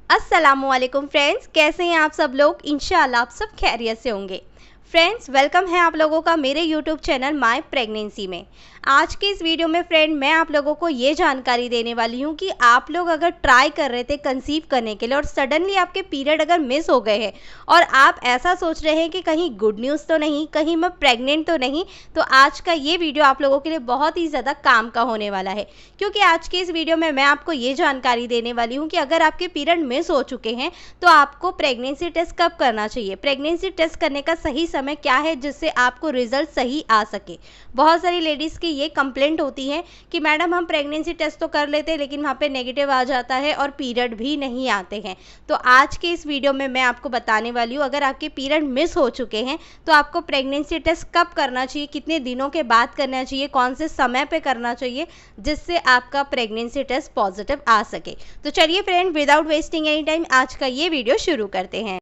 अस्सलामुअलैकुम फ्रेंड्स, कैसे हैं आप सब लोग। इंशाल्लाह आप सब खैरियत से होंगे। फ्रेंड्स, वेलकम है आप लोगों का मेरे यूट्यूब चैनल माय प्रेगनेंसी में। आज के इस वीडियो में फ्रेंड मैं आप लोगों को ये जानकारी देने वाली हूँ कि आप लोग अगर ट्राई कर रहे थे कंसीव करने के लिए और सडनली आपके पीरियड अगर मिस हो गए हैं और आप ऐसा सोच रहे हैं कि कहीं गुड न्यूज़ तो नहीं, कहीं मैं प्रेग्नेंट तो नहीं, तो आज का ये वीडियो आप लोगों के लिए बहुत ही ज़्यादा काम का होने वाला है। क्योंकि आज के इस वीडियो में मैं आपको ये जानकारी देने वाली हूँ कि अगर आपके पीरियड मिस हो चुके हैं तो आपको प्रेगनेंसी टेस्ट कब करना चाहिए, प्रेगनेंसी टेस्ट करने का सही समय क्या है जिससे आपको रिजल्ट सही आ सके। बहुत सारी लेडीज़ की ये कंप्लेंट होती है कि मैडम हम प्रेगनेंसी टेस्ट तो कर लेते हैं लेकिन वहाँ पे नेगेटिव आ जाता है और पीरियड भी नहीं आते हैं। तो आज के इस वीडियो में मैं आपको बताने वाली हूँ अगर आपके पीरियड मिस हो चुके हैं तो आपको प्रेगनेंसी टेस्ट कब करना चाहिए, कितने दिनों के बाद करना चाहिए, कौन से समय पे करना चाहिए जिससे आपका प्रेगनेंसी टेस्ट पॉजिटिव आ सके। तो चलिए friend, without wasting any time आज का ये वीडियो शुरू करते हैं।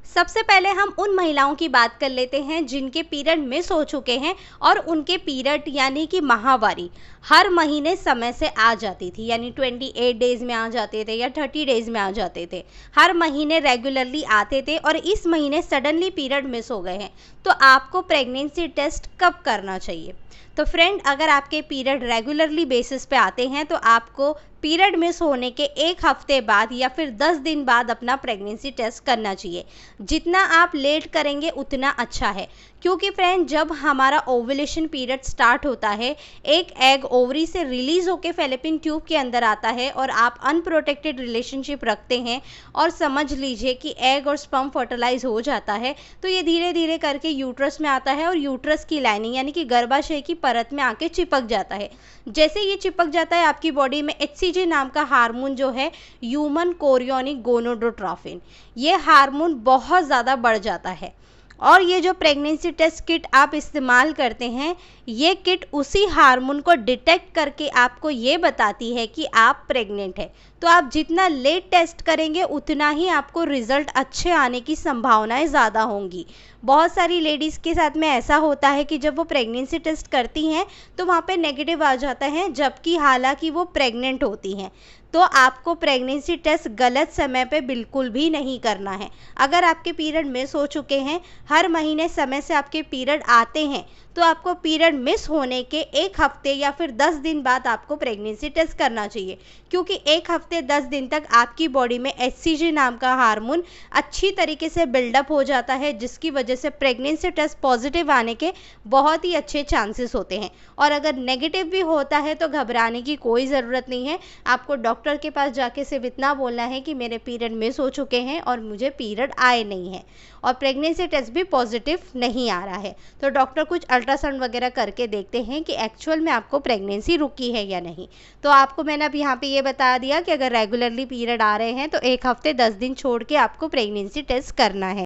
सबसे पहले हम उन महिलाओं की बात कर लेते हैं जिनके पीरियड मिस हो चुके हैं और उनके पीरियड यानी कि माहवारी हर महीने समय से आ जाती थी, यानी 28 डेज में आ जाते थे या 30 डेज में आ जाते थे, हर महीने रेगुलरली आते थे और इस महीने सडनली पीरियड मिस हो गए हैं। तो आपको प्रेगनेंसी टेस्ट कब करना चाहिए? तो फ्रेंड, अगर आपके पीरियड रेगुलरली बेसिस पे आते हैं तो आपको पीरियड मिस होने के एक हफ्ते बाद या फिर 10 दिन बाद अपना प्रेगनेंसी टेस्ट करना चाहिए। जितना आप लेट करेंगे उतना अच्छा है, क्योंकि फ्रेंड जब हमारा ओवुलेशन पीरियड स्टार्ट होता है, एक एग ओवरी से रिलीज होकर फैलोपियन ट्यूब के अंदर आता है और आप अनप्रोटेक्टेड रिलेशनशिप रखते हैं और समझ लीजिए कि एग और स्पर्म फर्टिलाइज हो जाता है, तो ये धीरे धीरे करके यूट्रस में आता है और यूट्रस की लाइनिंग यानी कि गर्भाशय की परत में आके चिपक जाता है। जैसे ये चिपक जाता है आपकी बॉडी में HCG नाम का हार्मोन जो है, ह्यूमन कोरियोनिक गोनोडोट्रोपिन, ये हार्मोन बहुत ज़्यादा बढ़ जाता है। और ये जो प्रेगनेंसी टेस्ट किट आप इस्तेमाल करते हैं, ये किट उसी हार्मोन को डिटेक्ट करके आपको ये बताती है कि आप प्रेग्नेंट है। तो आप जितना लेट टेस्ट करेंगे उतना ही आपको रिज़ल्ट अच्छे आने की संभावनाएं ज़्यादा होंगी। बहुत सारी लेडीज़ के साथ में ऐसा होता है कि जब वो प्रेगनेंसी टेस्ट करती हैं तो वहाँ पे नेगेटिव आ जाता है, जबकि हालांकि वो प्रेग्नेंट होती हैं। तो आपको प्रेगनेंसी टेस्ट गलत समय पे बिल्कुल भी नहीं करना है। अगर आपके पीरियड मिस हो चुके हैं, हर महीने समय से आपके पीरियड आते हैं, तो आपको पीरियड मिस होने के एक हफ्ते या फिर 10 दिन बाद आपको प्रेगनेंसी टेस्ट करना चाहिए, क्योंकि एक हफ्ते 10 दिन तक आपकी बॉडी में HCG नाम का हार्मोन अच्छी तरीके से बिल्डअप हो जाता है, जिसकी वजह से प्रेगनेंसी टेस्ट पॉजिटिव आने के बहुत ही अच्छे चांसेस होते हैं। और अगर नेगेटिव भी होता है तो घबराने की कोई ज़रूरत नहीं है। आपको डॉक्टर के पास जाके सिर्फ इतना बोलना है कि मेरे पीरियड मिस हो चुके हैं और मुझे पीरियड आए नहीं हैं और प्रेगनेंसी टेस्ट भी पॉजिटिव नहीं आ रहा है। तो डॉक्टर कुछ अल्ट्रासाउंड वगैरह करके देखते हैं कि एक्चुअल में आपको प्रेगनेंसी रुकी है या नहीं। तो आपको मैंने अब यहाँ पे ये बता दिया कि अगर रेगुलरली पीरियड आ रहे हैं तो एक हफ्ते 10 दिन छोड़ के आपको प्रेगनेंसी टेस्ट करना है।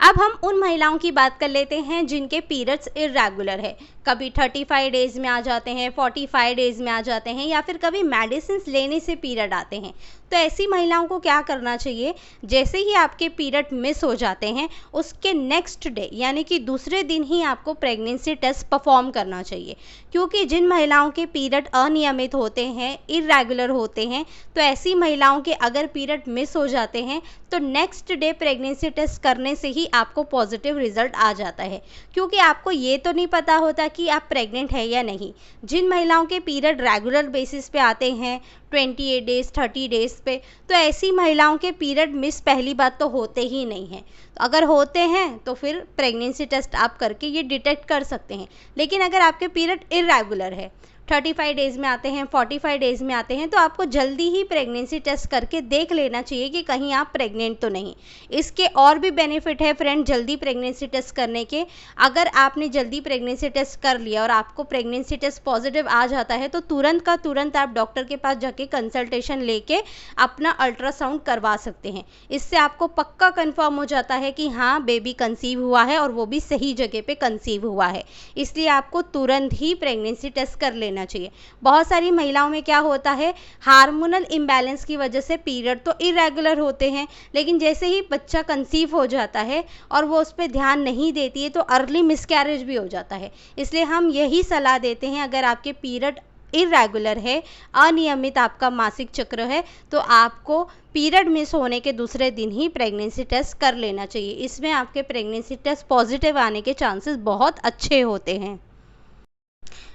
अब हम उन महिलाओं की बात कर लेते हैं जिनके पीरियड्स इरेगुलर है, कभी 35 डेज में आ जाते हैं, 45 डेज में आ जाते हैं या फिर कभी मेडिसिन लेने से पीरियड आते हैं। तो ऐसी महिलाओं को क्या करना चाहिए? जैसे ही आपके पीरियड मिस हो जाते हैं उसके नेक्स्ट डे यानी कि दूसरे दिन ही आपको प्रेगनेंसी टेस्ट परफॉर्म करना चाहिए, क्योंकि जिन महिलाओं के पीरियड अनियमित होते हैं, इरेगुलर होते हैं, तो ऐसी महिलाओं के अगर पीरियड मिस हो जाते हैं तो नेक्स्ट डे प्रेगनेंसी टेस्ट करने से ही आपको पॉजिटिव रिजल्ट आ जाता है, क्योंकि आपको ये तो नहीं पता होता कि आप प्रेग्नेंट है या नहीं। जिन महिलाओं के पीरियड रेगुलर बेसिस पे आते हैं 28 डेज 30 डेज पे, तो ऐसी महिलाओं के पीरियड मिस पहली बात तो होते ही नहीं हैं। तो अगर होते हैं तो फिर प्रेगनेंसी टेस्ट आप करके ये डिटेक्ट कर सकते हैं। लेकिन अगर आपके पीरियड इरेगुलर है, 35 डेज में आते हैं, 45 डेज में आते हैं, तो आपको जल्दी ही प्रेगनेंसी टेस्ट करके देख लेना चाहिए कि कहीं आप प्रेग्नेंट तो नहीं। इसके और भी बेनिफिट है फ्रेंड जल्दी प्रेगनेंसी टेस्ट करने के। अगर आपने जल्दी प्रेगनेंसी टेस्ट कर लिया और आपको प्रेगनेंसी टेस्ट पॉजिटिव आ जाता है तो तुरंत का तुरंत आप डॉक्टर के पास जाके कंसल्टेशन लेके अपना अल्ट्रासाउंड करवा सकते हैं। इससे आपको पक्का कंफर्म हो जाता है कि हाँ बेबी कंसीव हुआ है और वो भी सही जगह पे कंसीव हुआ है। इसलिए आपको तुरंत ही प्रेगनेंसी टेस्ट कर लेना चाहिए। बहुत सारी महिलाओं में क्या होता है, हार्मोनल इम्बैलेंस की वजह से पीरियड तो इरेगुलर होते हैं, लेकिन जैसे ही बच्चा कंसीव हो जाता है और वो उस पर ध्यान नहीं देती है तो अर्ली मिसकैरेज भी हो जाता है। इसलिए हम यही सलाह देते हैं, अगर आपके पीरियड इरेगुलर है, अनियमित आपका मासिक चक्र है, तो आपको पीरियड मिस होने के दूसरे दिन ही प्रेगनेंसी टेस्ट कर लेना चाहिए। इसमें आपके प्रेगनेंसी टेस्ट पॉजिटिव आने के चांसेस बहुत अच्छे होते हैं।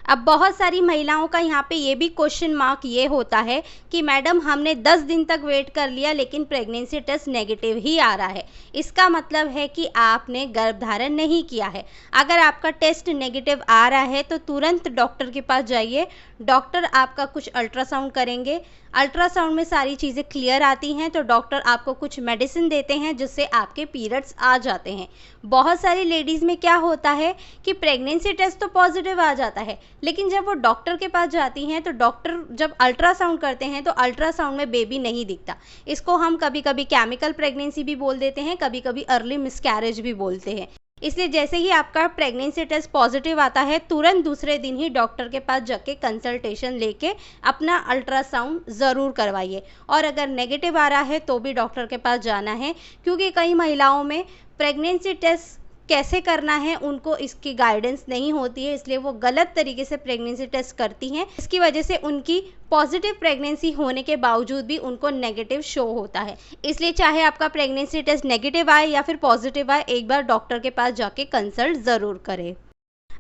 अब बहुत सारी महिलाओं का यहाँ पे ये भी क्वेश्चन मार्क ये होता है कि मैडम हमने 10 दिन तक वेट कर लिया लेकिन प्रेगनेंसी टेस्ट नेगेटिव ही आ रहा है, इसका मतलब है कि आपने गर्भधारण नहीं किया है। अगर आपका टेस्ट नेगेटिव आ रहा है तो तुरंत डॉक्टर के पास जाइए। डॉक्टर आपका कुछ अल्ट्रासाउंड करेंगे, अल्ट्रासाउंड में सारी चीज़ें क्लियर आती हैं तो डॉक्टर आपको कुछ मेडिसिन देते हैं जिससे आपके पीरियड्स आ जाते हैं। बहुत सारी लेडीज़ में क्या होता है कि प्रेगनेंसी टेस्ट तो पॉजिटिव आ जाता है, लेकिन जब वो डॉक्टर के पास जाती हैं तो डॉक्टर जब अल्ट्रासाउंड करते हैं तो अल्ट्रासाउंड में बेबी नहीं दिखता। इसको हम कभी कभी केमिकल प्रेगनेंसी भी बोल देते हैं, कभी कभी अर्ली मिसकैरेज भी बोलते हैं। इसलिए जैसे ही आपका प्रेगनेंसी टेस्ट पॉजिटिव आता है तुरंत दूसरे दिन ही डॉक्टर के पास जाके कंसल्टेशन लेके अपना अल्ट्रासाउंड ज़रूर करवाइए। और अगर नेगेटिव आ रहा है तो भी डॉक्टर के पास जाना है, क्योंकि कई महिलाओं में प्रेगनेंसी टेस्ट कैसे करना है उनको इसकी गाइडेंस नहीं होती है, इसलिए वो गलत तरीके से प्रेगनेंसी टेस्ट करती हैं। इसकी वजह से उनकी पॉजिटिव प्रेगनेंसी होने के बावजूद भी उनको नेगेटिव शो होता है। इसलिए चाहे आपका प्रेगनेंसी टेस्ट नेगेटिव आए या फिर पॉजिटिव आए, एक बार डॉक्टर के पास जाके कंसल्ट ज़रूर करें।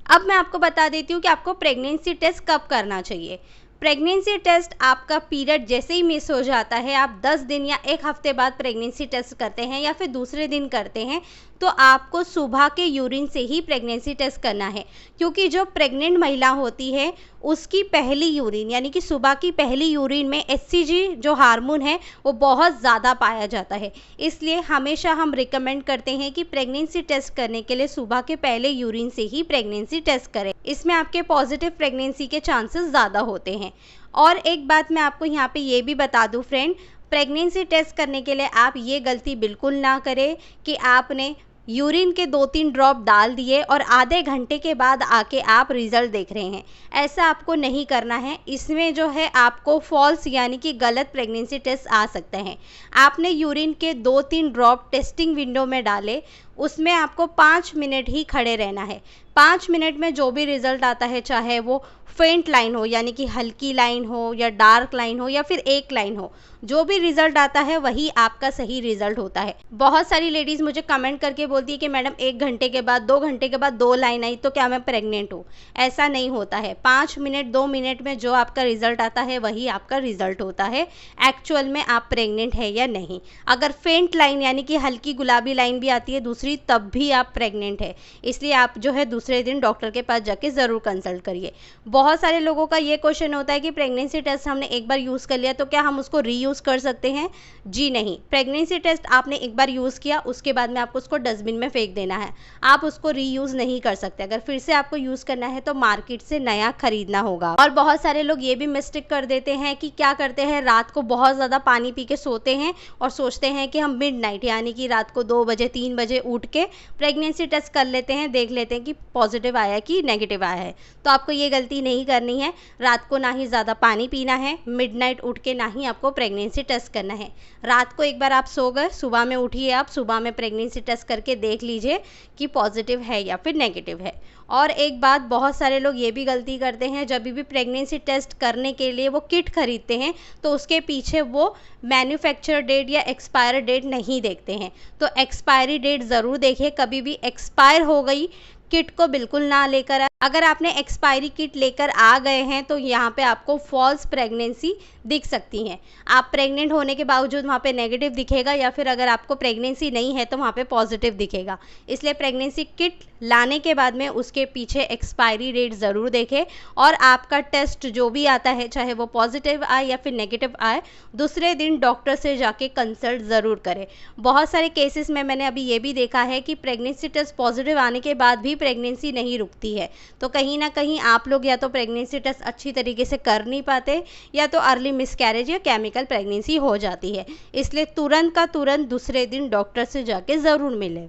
अब मैं आपको बता देती हूँ कि आपको प्रेगनेंसी टेस्ट कब करना चाहिए। प्रेगनेंसी टेस्ट आपका पीरियड जैसे ही मिस हो जाता है, आप 10 दिन या 1 हफ्ते बाद प्रेगनेंसी टेस्ट करते हैं या फिर दूसरे दिन करते हैं, तो आपको सुबह के यूरिन से ही प्रेगनेंसी टेस्ट करना है। क्योंकि जो प्रेग्नेंट महिला होती है उसकी पहली यूरिन यानी कि सुबह की पहली यूरिन में HCG जो हार्मोन है वो बहुत ज़्यादा पाया जाता है। इसलिए हमेशा हम रिकमेंड करते हैं कि प्रेगनेंसी टेस्ट करने के लिए सुबह के पहले यूरिन से ही प्रेगनेंसी टेस्ट करें। इसमें आपके पॉजिटिव प्रेगनेंसी के चांसेस ज़्यादा होते हैं। और एक बात मैं आपको यहाँ पे ये भी बता दूँ फ्रेंड, प्रेगनेंसी टेस्ट करने के लिए आप ये गलती बिल्कुल ना करें कि आपने यूरिन के 2-3 ड्रॉप डाल दिए और आधे घंटे के बाद आके आप रिज़ल्ट देख रहे हैं। ऐसा आपको नहीं करना है। इसमें जो है आपको फॉल्स यानी कि गलत प्रेगनेंसी टेस्ट आ सकते हैं। आपने यूरिन के 2-3 ड्रॉप टेस्टिंग विंडो में डाले, उसमें आपको 5 मिनट ही खड़े रहना है। 5 मिनट में जो भी रिज़ल्ट आता है, चाहे वो फेंट लाइन हो यानी कि हल्की लाइन हो या डार्क लाइन हो या फिर एक लाइन हो, जो भी रिज़ल्ट आता है वही आपका सही रिज़ल्ट होता है। बहुत सारी लेडीज़ मुझे कमेंट करके बोलती है कि मैडम 1 घंटे के बाद 2 घंटे के बाद 2 लाइन आई तो क्या मैं प्रेग्नेंट हूँ? ऐसा नहीं होता है। 5 मिनट 2 मिनट में जो आपका रिज़ल्ट आता है वही आपका रिज़ल्ट होता है, एक्चुअल में आप प्रेग्नेंट है या नहीं। अगर फेंट लाइन यानी कि हल्की गुलाबी लाइन भी आती है दूसरी, तब भी आप प्रेग्नेंट है। इसलिए आप जो है दूसरे दिन डॉक्टर के पास जाके ज़रूर कंसल्ट करिए। बहुत सारे लोगों का ये क्वेश्चन होता है कि प्रेगनेंसी टेस्ट हमने एक बार यूज़ कर लिया तो क्या हम उसको रीयूज़ कर सकते हैं? जी नहीं। प्रेगनेंसी टेस्ट आपने एक बार यूज़ किया, उसके बाद में आपको उसको डस्टबिन में फेंक देना है। आप उसको रीयूज़ नहीं कर सकते। अगर फिर से आपको यूज़ करना है तो मार्केट से नया खरीदना होगा। और बहुत सारे लोग ये भी मिस्टेक कर देते हैं कि क्या करते हैं, रात को बहुत ज़्यादा पानी पी के सोते हैं और सोचते हैं कि हम मिडनाइट यानी कि रात को 2 बजे 3 बजे उठ के प्रेगनेंसी टेस्ट कर लेते हैं, देख लेते हैं कि पॉजिटिव आया कि नेगेटिव आया है। तो आपको ये गलती नहीं करनी है। रात को ना ही ज़्यादा पानी पीना है, मिडनाइट उठ के ना ही आपको प्रेगनेंसी टेस्ट करना है। रात को एक बार आप सो गए, सुबह में उठिए, आप सुबह में प्रेगनेंसी टेस्ट करके देख लीजिए कि पॉजिटिव है या फिर नेगेटिव है। और एक बात, बहुत सारे लोग ये भी गलती करते हैं, जब भी प्रेगनेंसी टेस्ट करने के लिए वो किट खरीदते हैं तो उसके पीछे वो मैन्युफैक्चर डेट या एक्सपायर डेट नहीं देखते हैं। तो एक्सपायरी डेट ज़रूर देखिए। कभी भी एक्सपायर हो गई किट को बिल्कुल ना लेकर आए। अगर आपने एक्सपायरी किट लेकर आ गए हैं तो यहाँ पे आपको फॉल्स प्रेगनेंसी दिख सकती हैं। आप प्रेग्नेंट होने के बावजूद वहाँ पे नेगेटिव दिखेगा, या फिर अगर आपको प्रेगनेंसी नहीं है तो वहाँ पे पॉजिटिव दिखेगा। इसलिए प्रेगनेंसी किट लाने के बाद में उसके पीछे एक्सपायरी डेट ज़रूर देखें। और आपका टेस्ट जो भी आता है, चाहे वो पॉजिटिव आए या फिर नेगेटिव आए, दूसरे दिन डॉक्टर से जाके कंसल्ट ज़रूर करें। बहुत सारे केसेस में मैंने अभी ये भी देखा है कि प्रेगनेंसी टेस्ट पॉजिटिव आने के बाद भी प्रेगनेंसी नहीं रुकती है। तो कहीं ना कहीं आप लोग या तो प्रेगनेंसी टेस्ट अच्छी तरीके से कर नहीं पाते, या तो अर्ली मिसकैरेज या केमिकल प्रेगनेंसी हो जाती है। इसलिए तुरंत का तुरंत दूसरे दिन डॉक्टर से जाके ज़रूर मिलें।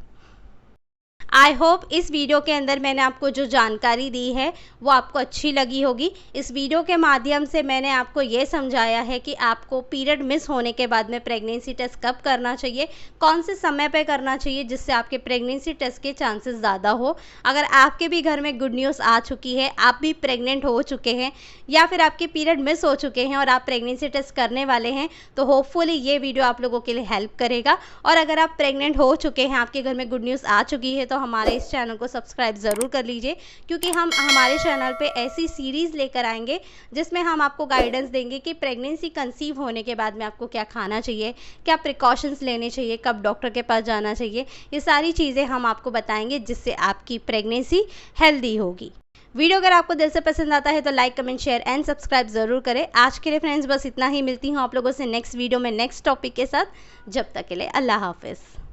आई होप इस वीडियो के अंदर मैंने आपको जो जानकारी दी है वो आपको अच्छी लगी होगी। इस वीडियो के माध्यम से मैंने आपको ये समझाया है कि आपको पीरियड मिस होने के बाद में प्रेगनेंसी टेस्ट कब करना चाहिए, कौन से समय पे करना चाहिए जिससे आपके प्रेगनेंसी टेस्ट के चांसेस ज़्यादा हो। अगर आपके भी घर में गुड न्यूज़ आ चुकी है, आप भी प्रेग्नेंट हो चुके हैं या फिर आपके पीरियड मिस हो चुके हैं और आप प्रेगनेंसी टेस्ट करने वाले हैं, तो होपफुली ये वीडियो आप लोगों के लिए हेल्प करेगा। और अगर आप प्रेग्नेंट हो चुके हैं, आपके घर में गुड न्यूज़ आ चुकी है, तो हमारे इस चैनल को सब्सक्राइब ज़रूर कर लीजिए, क्योंकि हम हमारे चैनल पे ऐसी सीरीज़ लेकर आएंगे जिसमें हम आपको गाइडेंस देंगे कि प्रेगनेंसी कंसीव होने के बाद में आपको क्या खाना चाहिए, क्या प्रिकॉशंस लेने चाहिए, कब डॉक्टर के पास जाना चाहिए। ये सारी चीज़ें हम आपको बताएंगे जिससे आपकी प्रेगनेंसी हेल्दी होगी। वीडियो अगर आपको दिल से पसंद आता है तो like, comment, share and subscribe ज़रूर करें। आज के लिए फ्रेंड्स बस इतना ही। मिलती हूँ आप लोगों से नेक्स्ट वीडियो में नेक्स्ट टॉपिक के साथ। जब तक के लिए अल्लाह हाफिज़।